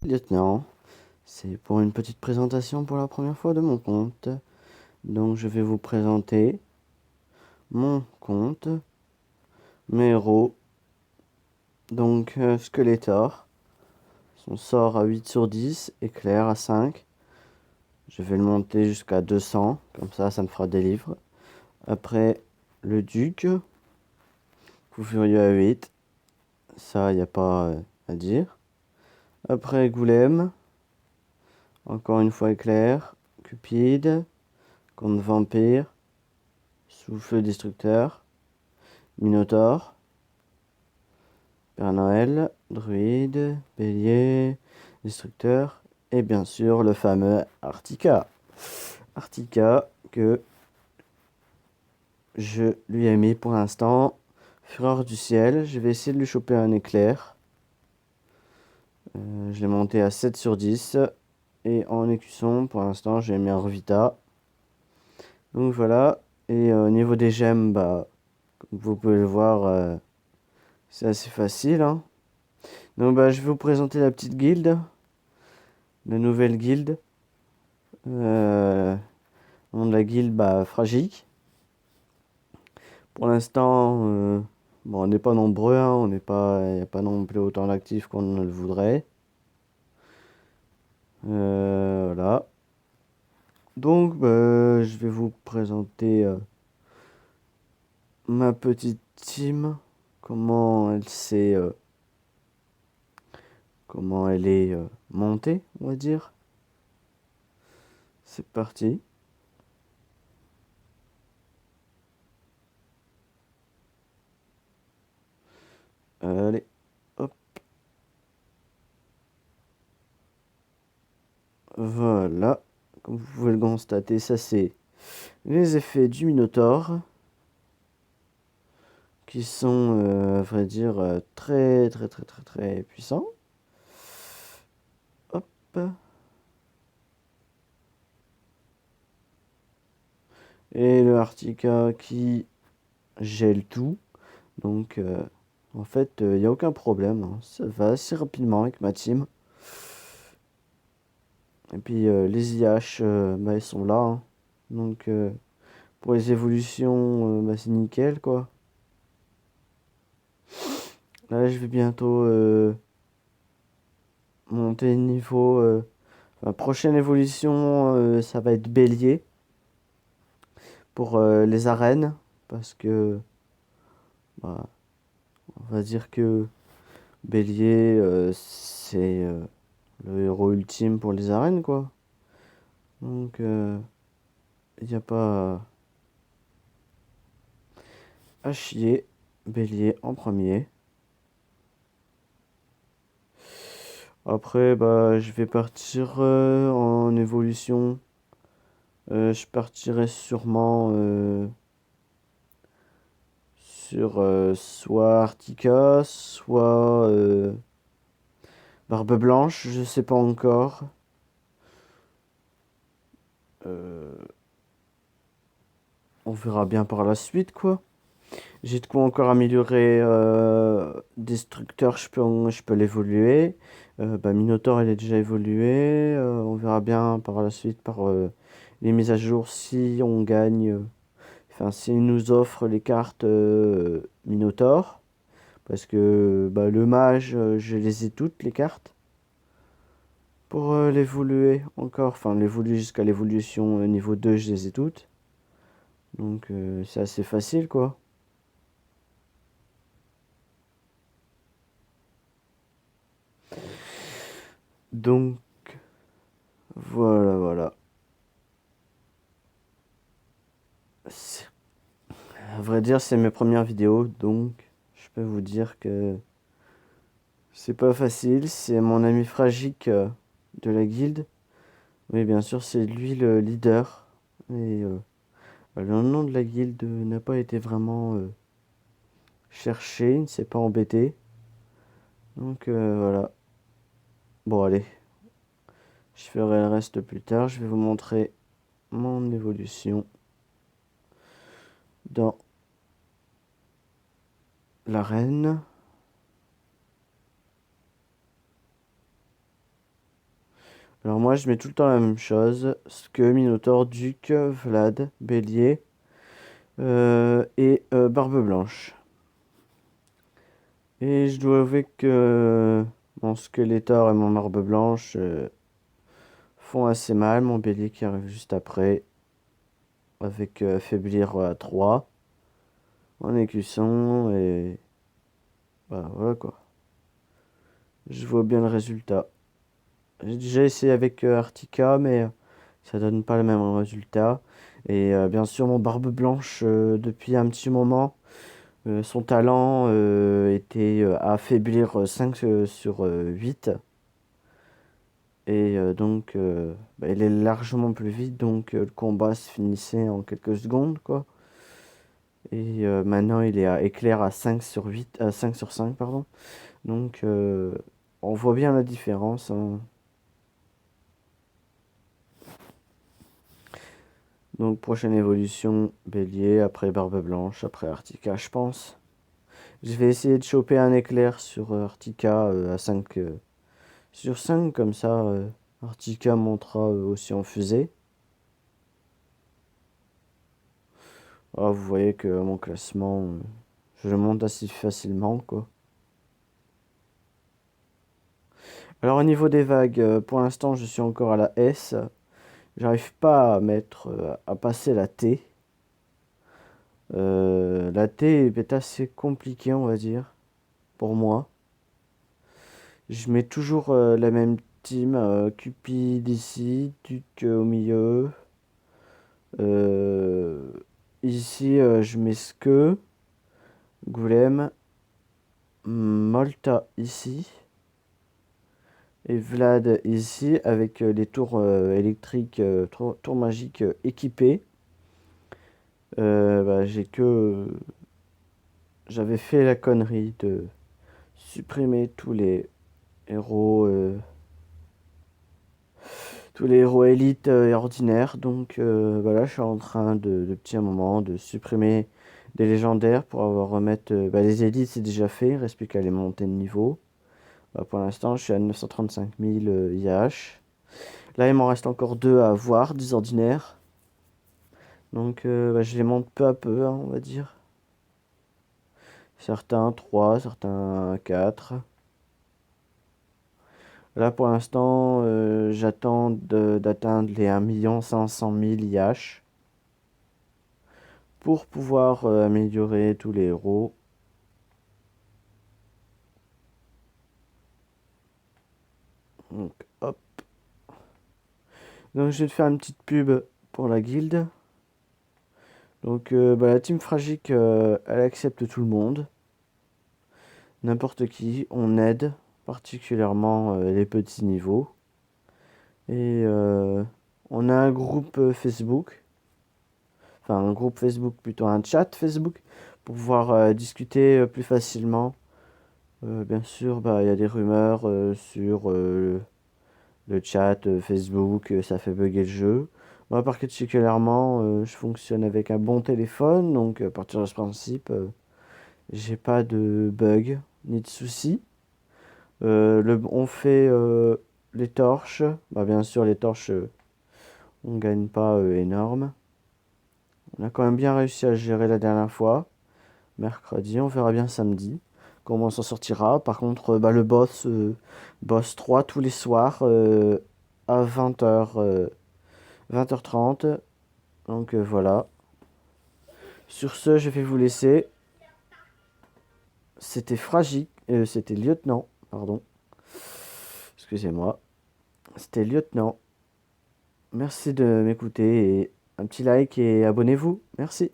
Lieutenant, c'est pour une petite présentation pour la première fois de mon compte. Donc je vais vous présenter mon compte, mes héros. Donc Skeletor, son sort à 8 sur 10, éclair à 5. Je vais le monter jusqu'à 200, comme ça me fera des livres. Après le duc, coup furieux à 8, ça y a pas à dire. Après Goulem, encore une fois éclair, Cupide, contre vampire, souffle destructeur, Minotaure, Père Noël, Druide, Bélier, Destructeur, et bien sûr le fameux Artica. Artica que je lui ai mis pour l'instant Fureur du ciel. Je vais essayer de lui choper un éclair. Je l'ai monté à 7 sur 10. Et en écusson, pour l'instant, j'ai mis un Revita. Donc voilà. Et au niveau des gemmes, bah, comme vous pouvez le voir, c'est assez facile, hein. Donc bah, je vais vous présenter la petite guilde. La nouvelle guilde. Le nom de la guilde, bah, Fragique. Pour l'instant, bon, on n'est pas nombreux, hein, on n'est pas, il n'y a pas non plus autant d'actifs qu'on ne le voudrait. Voilà. Donc, bah, je vais vous présenter ma petite team, comment comment elle est montée, on va dire. C'est parti. Allez, hop. Voilà. Comme vous pouvez le constater, ça c'est les effets du Minotaure, qui sont, à vrai dire, très très très très très puissants. Hop. Et le Artica qui gèle tout. Donc, en fait, il n'y a aucun problème, hein. Ça va assez rapidement avec ma team. Et puis, les IH, bah, ils sont là, hein. Donc, pour les évolutions, bah, c'est nickel, quoi. Là, je vais bientôt monter niveau. La prochaine évolution, ça va être bélier pour les arènes. Parce que, bah, on va dire que bélier, c'est le héros ultime pour les arènes, quoi. Donc, il n'y a pas à chier. Bélier en premier. Après, bah, je vais partir en évolution. Je partirai sûrement sur soit Artica, soit Barbe Blanche, je sais pas encore. Euh, on verra bien par la suite, quoi. J'ai de quoi encore améliorer Destructeur, je peux l'évoluer. Bah, Minotaur, il est déjà évolué. On verra bien par la suite, par les mises à jour, si on gagne. Enfin, s'il nous offre les cartes Minotaur. Parce que bah, le mage, je les ai toutes, les cartes. Pour l'évoluer encore. Enfin, l'évoluer jusqu'à l'évolution niveau 2, je les ai toutes. Donc, c'est assez facile, quoi. Donc, voilà, voilà. À vrai dire, c'est mes premières vidéos, donc je peux vous dire que c'est pas facile. C'est mon ami Fragique de la guilde. Oui, bien sûr, c'est lui le leader. Et le nom de la guilde n'a pas été vraiment cherché, il ne s'est pas embêté. Donc voilà. Bon, allez, je ferai le reste plus tard. Je vais vous montrer mon évolution dans l'arène. Alors moi, je mets tout le temps la même chose. Que Minotaure, Duc, Vlad, Bélier et Barbe Blanche. Et je dois avouer que mon Skeletor et mon Barbe Blanche font assez mal. Mon Bélier qui arrive juste après. Avec affaiblir à 3 en écusson et bah voilà quoi. Je vois bien le résultat. J'ai déjà essayé avec Artica mais ça donne pas le même résultat. Et bien sûr mon Barbe Blanche depuis un petit moment, son talent était à affaiblir 5 sur 8. Et donc bah, il est largement plus vite donc le combat se finissait en quelques secondes quoi. Et maintenant, il est à éclair à 5 sur 8, à 5 sur 5, pardon. Donc, on voit bien la différence, hein. Donc, prochaine évolution, Bélier, après Barbe Blanche, après Artica, je pense. Je vais essayer de choper un éclair sur Artica à 5 sur 5, comme ça, Artica montera aussi en fusée. Ah, vous voyez que mon classement, je le monte assez facilement, quoi. Alors, au niveau des vagues, pour l'instant, je suis encore à la S. J'arrive pas à mettre, à passer la T. La T est assez compliquée, on va dire, pour moi. Je mets toujours la même team, Cupid ici, Duc au milieu. Euh, Ici, je mets Ske, Goulem, Molta ici. Et Vlad ici, avec les tours électriques, tours magiques équipées. Bah, j'avais fait la connerie de supprimer héros, euh, tous les héros élites et ordinaires. Donc voilà, je suis en train depuis un moment de supprimer des légendaires pour avoir remettre. Bah, les élites, c'est déjà fait, il reste plus qu'à les monter de niveau. Bah, pour l'instant, je suis à 935 000 IH. Là, il m'en reste encore 2 à avoir, des ordinaires. Donc bah, je les monte peu à peu, hein, on va dire. Certains 3, certains 4. Là, pour l'instant, j'attends d'atteindre les 1 500 000 IH pour pouvoir améliorer tous les héros. Donc, hop. Donc, je vais te faire une petite pub pour la guilde. Donc, bah, la team Fragique, elle accepte tout le monde. N'importe qui. On aide particulièrement les petits niveaux. Et on a un groupe Facebook. Enfin, un groupe Facebook, plutôt un chat Facebook, pour pouvoir discuter plus facilement. Bien sûr, bah, il y a des rumeurs sur le chat Facebook, ça fait bugger le jeu. Moi, particulièrement, je fonctionne avec un bon téléphone, donc à partir de ce principe, j'ai pas de bug ni de soucis. On fait les torches. Bah, bien sûr, les torches, on gagne pas énorme. On a quand même bien réussi à gérer la dernière fois. Mercredi, on verra bien samedi comment on s'en sortira. Par contre, bah, le boss 3 tous les soirs à 20h, 20h30. Donc voilà. Sur ce, je vais vous laisser. C'était Fragique, c'était Lieutenant, pardon. Excusez-moi. C'était Lieutenant. Merci de m'écouter et un petit like et abonnez-vous. Merci.